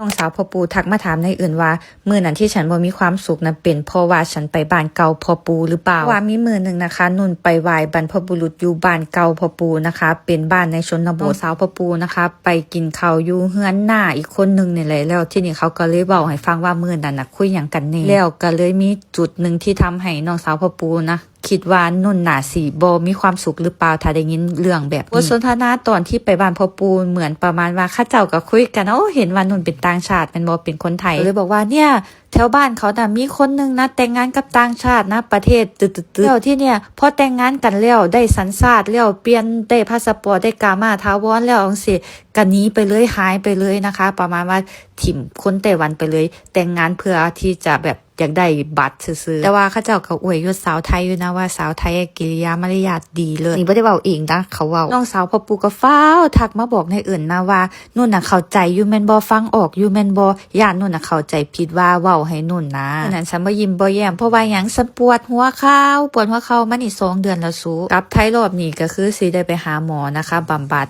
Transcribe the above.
น้องสาวพ่อปูทักมาถามในอื่นว่ามื้อนั้นที่ฉันบ่มีความสุขนั้นเป็นเพราะว่าฉันไปบ้านเก่าพ่อปูหรือเปล่าว่ามีมื้อนึงนะคะนุ่นไปไหว้บรรพบุรุษอยู่บ้านเก่าพ่อปูนะคะเป็นบ้านในชนบทน้องสาวพ่อปูนะคะไปกินข้าวอยู่เฮือนหน้าอีกคนนึงนี่แหละแล้วที่นี่เขาก็เลยเว้าให้ฟังว่ามื้อนั้นน่ะคุยหยังกันแน่แล้วก็เลยมีจุดนึงที่ทำให้น้องสาวพ่อปูนะคิดว่านุ่นน่ะสิบ่มีความสุขหรือเปล่าถ้าได้ยินเรื่องแบบนี้บทสนทนาตอนที่ไปบ้านพ่อปูเหมือนประมาณว่าข้าเจ้าก็คุยกันเห็นว่านุ่นเป็นต่างชาติเป็นบ่เป็นคนไทยเลยบอกว่าเนี่ยแถวบ้านเขาน่ะมีคนนึงนะแต่งงานกับต่างชาตินะประเทศตึ๊ดๆแล้วที่เนี่ยพอแต่งงานกันแล้วได้สัญชาติแล้วเปลี่ยนได้พาสปอร์ตได้กามาถาวรแล้วจังซี่ก็หนีไปเลยหายไปเลยนะคะประมาณว่าถิ่มคนไต้หวันไปเลยแต่งงานเพื่อที่จะแบบอยากได้บัตรซื่อๆแต่ว่าเขาเจ้าก็อวยยศสาวไทยอยู่นะว่าสาวไทยกิริยามารยาทดีเลยนี่บ่ได้เว้าเองนะเขาเว้าน้องสาวพ่อปู่ก็ฟ้าวทักมาบอกในอื่นนะว่านุ่นน่ะเข้าใจอยู่แม่นบ่ฟังออกอยู่แม่นบ่ย่านนุ่นน่ะเข้าใจผิดว่าเว้าให้นุ่นนะนั้นฉันบ่ยิ้มบ่แย้มเพราะว่าหยังฉันปวดหัวเข่ามานี่2 เดือนแล้วสู้กลับไทยรอบนี้ก็คือสิได้ไปหาหมอนะคะบำบัด